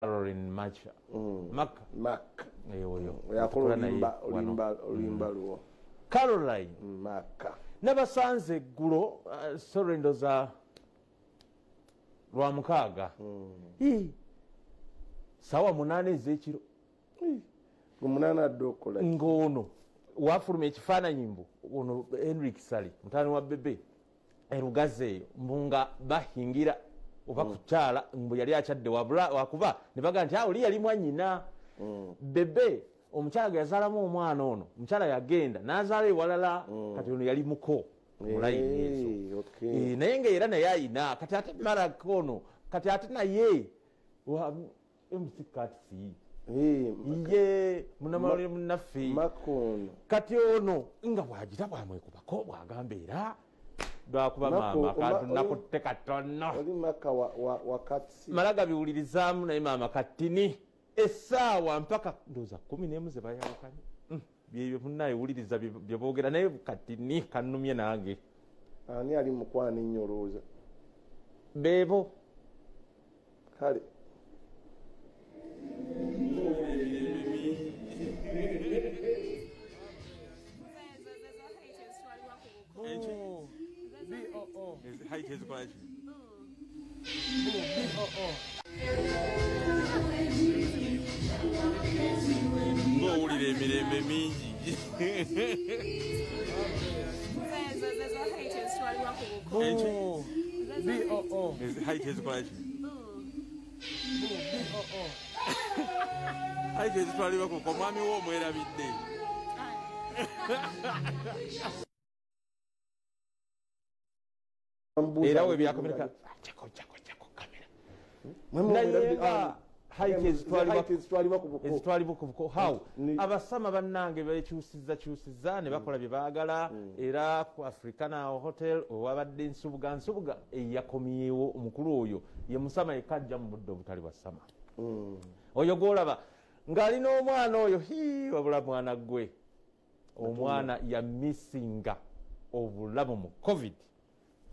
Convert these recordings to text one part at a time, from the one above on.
Caroline Marcah. Olimba luo. Caroline Marcah. Nabasanze eggulo sorendo za lwa mukaaga. Sawa 8 ez'ekiro. Gumunana adokola. Ngono wafuluma ekifaananyi mbu ono Henry Kisali mutani wa bebe erugazeeyo mbunga bahingira oba kukyala mbu yali akyadde wabula wakuba ne baga nti oli yali mwannyina bebe omukyala ge yazaalamu omwana ono omukyala yagenda n'azaala ewalala kati ono yali muko mulayini ezo naye ngaera naye ayina kati ate marako ono kati ate naye mckatsi ye munamalole munnaffe kati ono nga bwagira bwamwekubako bwagamba era lwakuba maama katunakutte katono malaga biwulirizaamu naye maama katini essaawa mpaka ndooza 11 ze bayawukanye byebyo munnaye wuliriza bye boogera naye katini kannumye nange ani ali mukwana ennyo olowooza beebo kale ng'owulira emirembe mingi haiti ezitwalibwa kuko omwami wo omwerabidde era we byakomereka jako kamera naye haiti ezitwalibwa ku buko how abasama bannange bekyusiza ne bakola bye baagala era ku Africana Hotel owabadde nsubuga eyakomyewo omukulu oyo ye musama yekajja mu budde obutali bwa sama oyo gwolaba ng'alina omwana oyo wabula mwana gwe omwana yamisinga obulamu mu covid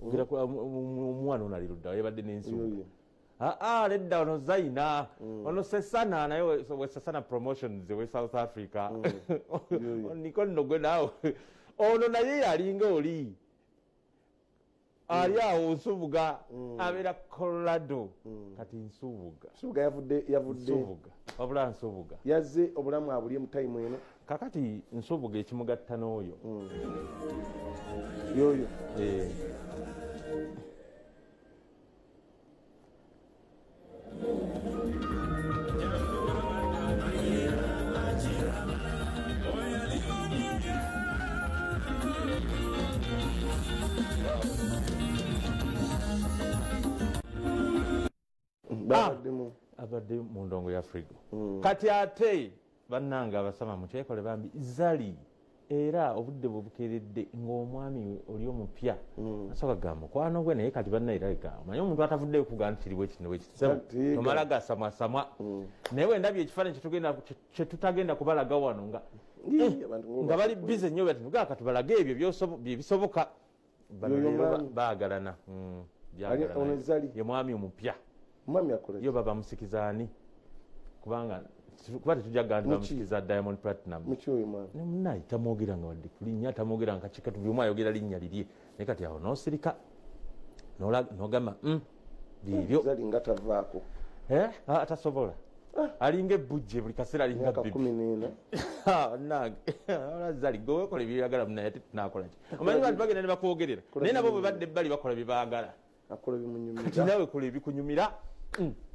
omwana ono aliruddawo yebadde n'ensubuga ledda ono Zaina ono Sesana naye we Sesana promotions we South Africa niko nno gwe naawe ono naye yalinga oli ali awo nsubuga abeera Colorado kati nsubuga yavudde wabula nsubuga yazze obulamu abulye mu time eno kakati nsubuga ekimugatta n'oyo yoyo abadde mu ndongo ya Frigo kati ate bannanga abasama mukyekole bambi zali era obudde bubukeredde ng'omwami oli omupya asooka gamba mukwano gwe naye kati bannayirabika omanye omuntu atavudde okuga nti kiri bwekiti omala gasamwasamwa naye bwe ndabye ekifaananyi kyetutagenda kubalaga wano nga bali bize nnyo bati nugaka tubalage ebyo byebisoboka baagalana ye mwami omupya yo baba musikizaani kubanga kuba tetujja gandi bamusikiza Diamond Platinum munaye tamwogera nga wadde kulinnya tamwogera nga kikatu buli omu ayogera linnya lirye naye kati awo n'osirika n'ogamba byebyo atasobola alinga ebbujje buli kaseera alinga bibi gwe wekola ebyeyagala munaye ate tunakola ki omanyi bantu bagenda ne bakwogerera naye nabo bwe badde ebbali bakola bye baagala kati nawe kola ebikunyumira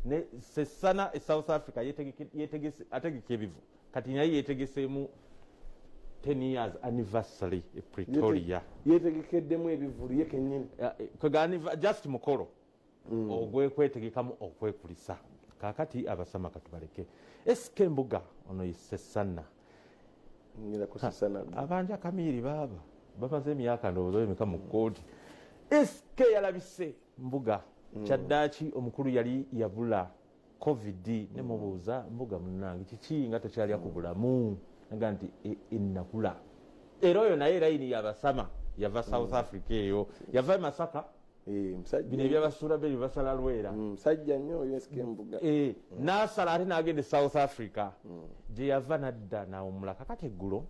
ne Sesana South Africa ategeka ebivu kati naye yetegeseemu 10 years anniversary e Pretoria yetegekeddemu ebivu ye kennyini just mukolo ogwekwetegekamu okwekulisa kakati abasama katubaleke eske embuga ono ye Sesana abanja kamiri baba bamaze emyaka ndowooza emeka mu kkooti eske yalabise mbuga kyaddaaki omukulu yali yabula covid nemubuuza mbuga munnange kiki nga tokyalya ku bulamu naga nti enakula era oyo naye layini yabasama yava South Africa eyo yava Masaka bino ebyabasuula beri basala lwera musajja nnyo oyo SK Mbuga n'asala ate n'agenda South Africa gye yava nadda nawumula kakati eggulo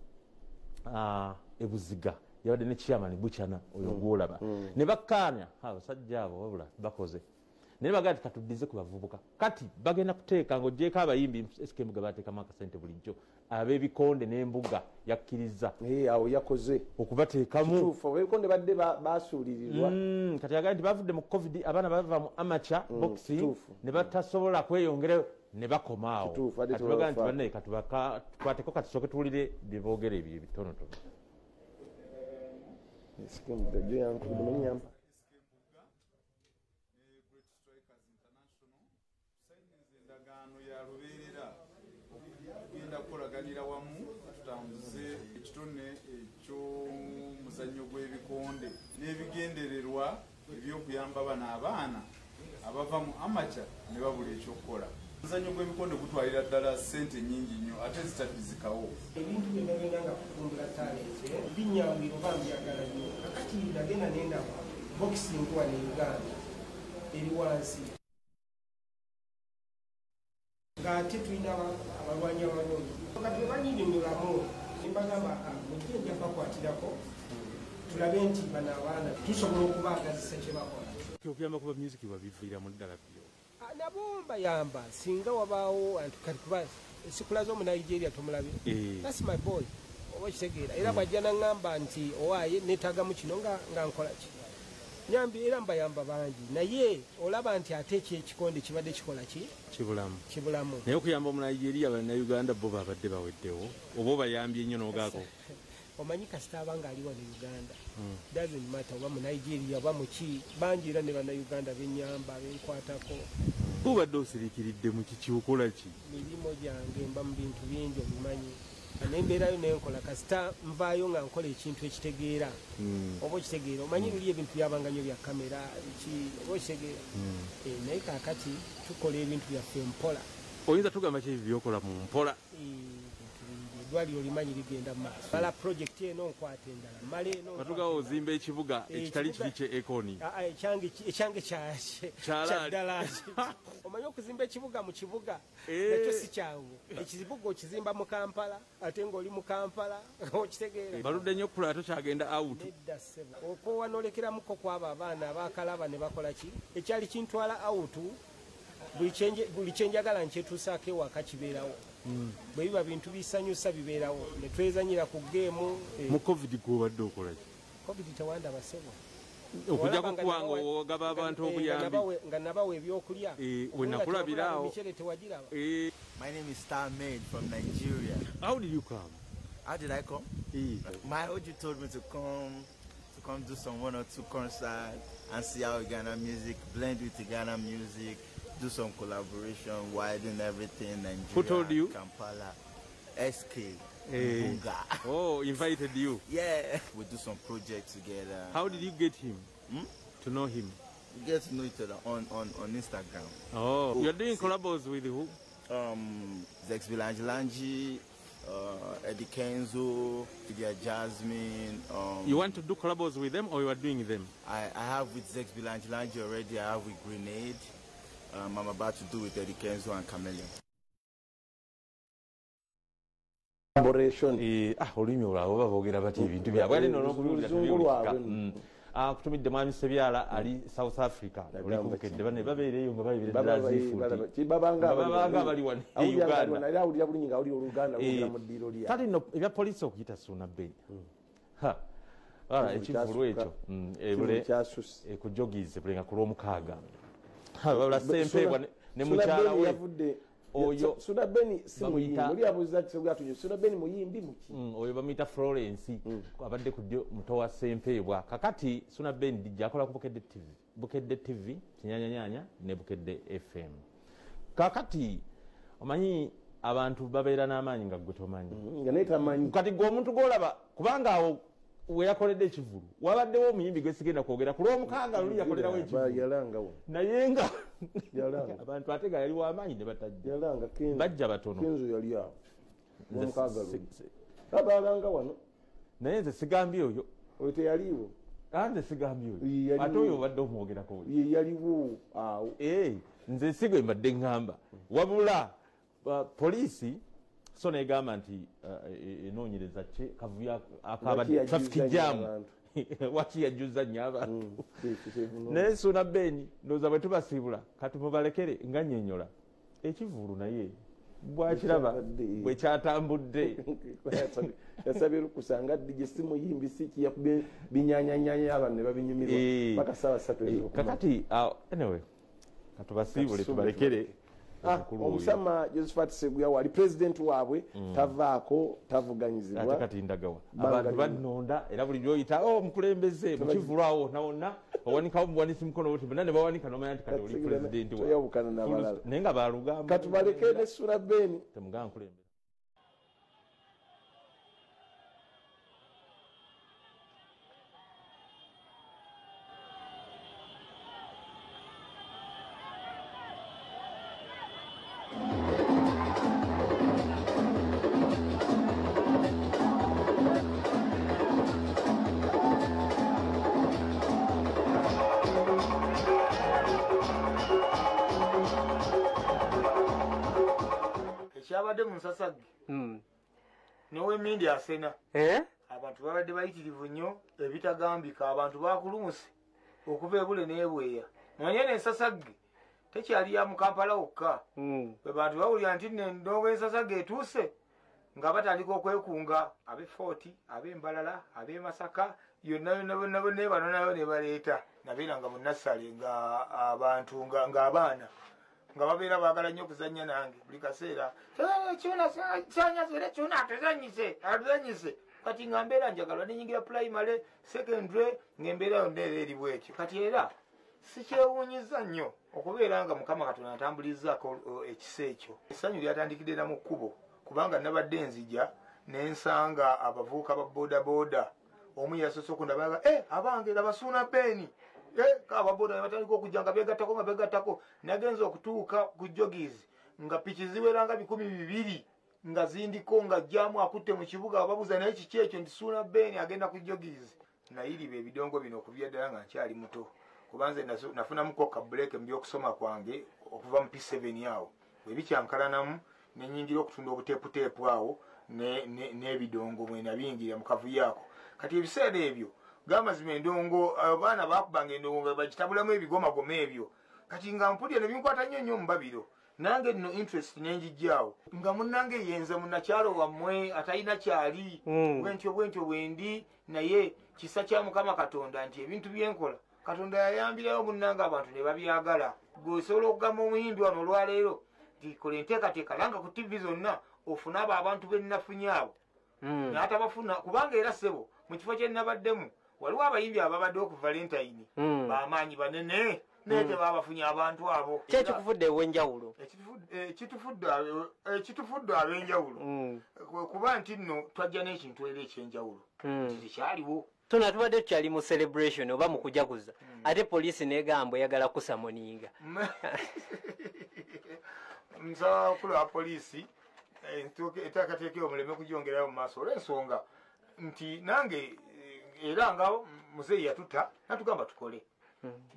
ebuziga yabadde ne chairman Buchana oyo gwolaba ne bakkaanya abasajja abo wabula bakoze naye bagaa ti katuddize ku bavubuka kati bagenda kuteeka ng'ogyeko abayimbi SK Mbuga bateekamu akasente bulijjo ab'ebikonde n'embuga yakkiriza awo yakoze okubateekamu ebikonde badde basuulirirwa kati yagamba nti bavudde mu covid abaana bava mu amateur boxing ne batasobola kweyongerayo ne bakomaawo kati bagamba nti bannaye katukwateko kati soke tuwulire bye boogera ebyo ebitonotono SK Mbuga gyo yankudunyamba kolaganira wamu tutambuze ekitone eky'omuzannyo gw'ebikonde n'ebigendererwa ebyokuyamba bano abaana abava mu amaca ne babula ekyokukola. Omuzannyo gw'ebikonde gutwalira ddala ssente nnyingi nnyo ate zitaddizikawo. Ebintu bye bagenda nga kutumbula talenti binyawuliro bambyagala nnyo kakati nagenda nendaba boxing wano e Uganda eri wansi ng'ate tulina abalwanyi abalungi kati banyinnyonnyolamu nembagamba mugenda bakwatirako tulabe nti bano abaana tusobola okubaagazisa kye bakola okuyamba kuba music babiviiramu ddala byo nabo mbayamba singa wabaawo kati kuba sikulaza omu Nigeria tomulabe that's my boy oba kitegeera era bwajja naŋŋamba nti owaaye neetaagamu kino nga nkola ki nyambi era mbayamba bangi naye olaba nti ate ekikonde kibadde kikola ki kibulamu naye okuyamba omu Nigeria bannayuganda bo babadde baweddewo oba obayambye nnyo n'ogaako omanyi kasita abanga ali wano Uganda doesn't matter oba mu Nigeria oba muki bangi era ne bannayuganda benyamba benkwatako bubadde osiriikiridde mu kikiukola ki mirimo gyange mba mu bintu bingi obimanyi nembeerayo nenkola kasita nvaayo nga nkola ekintu ekitegeera oba okitegeera omanyi luli ebintu byabanga nnyo bya kamera oba okitegeera naye kaakati tukola ebintu byaffe mpola oyinza tugamba ki byokola mu mpola eddwaliro limanyi ligenda mu maaso mala projekiti eno nkwata endala male eno batugawo ozimba ekibuga ekitali kiri kye ekoni ekyange kyaddala omanyi okuzimba ekibuga mu kibuga nakyo si kyangu ekizibuga okizimba mu Kampala ate ng'oli mu Kampala okitegeera baludde nnyo okulato kyagenda out nedda ssebo okoowa n'olekeramuko kwabo abaana abakalaba ne bakola ki ekyali kintwala out buli kyenjagala nkyetuusaako ewaka kibeerawo bwe biba bintu bisanyusa bibeerawo ne twezanyira ku geemu mu covid gwobadde okola ki covid tewandaba ssebo okujjako kuwanga ogaba abantu obuyambi nga nabawa ebyokulya we nakulabiraawo emicere tewagiraba. My name is Star Made from Nigeria. How did you come? How did I come? My OG told me to come do some 1 or 2 concerts and see how Ghana music blend with the Ghana music, do some collaboration, widen everything. Nigeria, who told you? Kampala, SK. Bunga. Oh, invited you? Yeah. We do some projects together. How did you get him? To know him? We get to know each other on Instagram. Oh, you're doing collabos with who? Zex Bilangilangi, Eddie Kenzo, Lydia Jasmine. You want to do collabos with them or you are doing them? I have with Zex Bilangilangi already. I have with Grenade. I'm about to do with Eddie Kenzo and Chameleon. Olulimi olwabwe oba boogera batya ebintu byabwe ali nonokubiwulira kutumidde mwami Sebyala ali South Africa olikubukedde bane babeereyo nga bayibiredala zifuutibabanga bali wano Uganda kale nno ebya poliisi okuyita Ssuuna Bey ekivulu ekyo ebule ekujogize bulenga ku lw'omukaaga babula Ssempeebwa ne mukyala we oyo Ssuuna Bey si muyimbi oli abuuza Sseguya tunywe Ssuuna Bey muyimbi muki oyo bamuyita Florence abadde ku ddyo muto wa Ssempeebwa kakati Ssuuna Bey dijja akola ku Bukedde TV kinyanyanyanya ne Bukedde FM kakati omanyi abantu babeera n'amaanyi nga gwe tomanyi nga naye tamanyi kati gwe omuntu gw'olaba kubanga awo we yakoledde ekivulu wabaddewo omuyimbi gwe sigenda kwogera ku lw'omukaaga luli yakolerawo ekivulu naye nga abantu ate ga yali w'amaanyi ne batajja bajja batono Kenzo yali awo omukaaga luli abalanga wano naye nze sigambye oyo teyaliiwo ande sigambye ate oyo obadde omwogerako yaliwo awo nze sigwe mbadde ŋŋamba wabula poliisi so negamba nti enoonyereza ki kavuyo akabadde traffic jam waki yajjuza nnyo abantu naye Ssuuna Ben ndowooza bwe tubasiibula katumubalekere nga nnyonnyola ekivuulu naye bwakiraba bwe kyatambudde yasabye lukusanga ddije si muyimbi si kiyakubye binyanyanyanya abantu ne babinyumirwa paka ssaawa 3 kakati anyway katubasiibule tubalekere omusama Josephat Sseguya wali president waabwe tavaako tavuganyizibwa ate kati ndagawa abantu bannonda era buli lyoyita omukulembeze mukivulwawo nawonna owanikawo mubuwanisi mukono buti bonna ne bawanika nomanya nti kati oli president toyawukana n'abalala naye nga balugamba katubaleke ne Ssuuna Ben temugaa nkulembeze ekyabadde mu Nsasagge n'ow'emmindi asena abantu babadde bayitirivu nnyo ebitagambika abantu bakulumuse okuva ebule n'ebweya nomanye n'Ensasagge tekyali ya mu Kampala wokka bwe bantu bawulira nti endongo y'Ensasagge etuuse nga batandika okwekunga ab'e Fort ab'Embalala ab'e Masaka yonna ne bano nayo ne baleeta nabeera nga mu nassale nga abantu ng'abaana nga babeera baagala nnyo okuzannya nange buli kaseera kyona atuzanyise kati nga mbeera njagalwa nenyingira primary secondary ng'embeera yonna era eri bwetyo kati era sikyewuunyiza nnyo okubeera nga Mukama Katonda atambulizaako ekisa ekyo essanyu lyatandikidde na mu kkubo kubanga nabadde nzija nensanga abavubuka ba bodaboda omu yasoose okundaba abange laba Ssuuna Ben ababoda batandika okujja nga begattako nagenza okutuuka ku jogizi nga piki ziwera nga 200 nga zindiko nga jjamu akutte mu kibuga babuuza naye kiki ekyo nti Ssuuna Ben agenda ku jogizi nayiriba ebidongo bino okuvya ddala nga nkyali muto kubanze nafunamuko kabuleke mu byokusoma kwange okuva mu P7 awo bwe bikyankalanamu nenyingira okutunda obuteeputeepu awo n'ebidongo mwe nabingira mu kavuyo ako kati ebiseera ebyo gamazima endongo abaana bakubanga endongo nga bagitabulamu ebigomagoma ebyo kati nga mpulira ne binkwata nnyo mu babiro nange nno interest nenjijjaawo nga munnange yenza munnakyalo wammwe atalina kyali bwentyo bwendi naye kisa kya Mukama Katonda nti ebintu byenkola Katonda yayambirayo munnange abantu ne babyagala gweosobola okugamba omuyimbi wano olwaleero nti kola enteekateeka langa ku TV zonna ofune abo abantu bennafunye abo n'atabafuna kubanga era ssebo mu kifo kye nnabaddemu waliwo abayimbi ababaddewo ku Valentine bamaanyi banene naye tebabafunye abantu abo kyekikufudde ewenjawulo ekitufudde ab'enjawulo kuba nti nno twajja n'ekintu era ekyenjawulo tekyaliwo tona tubadde tukyali mu celebration oba mu kujaguza ate poliisi negamba eyagala kusamoninga nsaba okulu wa poliisi eteekateeka omuleme kugyongerayo mu maaso olw'ensonga nti nange era nga muzeeyi yatuta natugamba tukole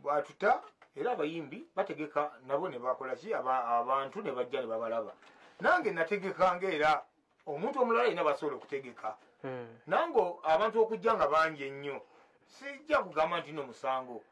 bwatuta era abayimbi bategeka nabo ne bakola ki abantu ne bajja ne babalaba nange nategeka ngaera omuntu omulala alina basobola okutegeka nange abantu okujja nga bangi ennyo sijja kugamba nti no musango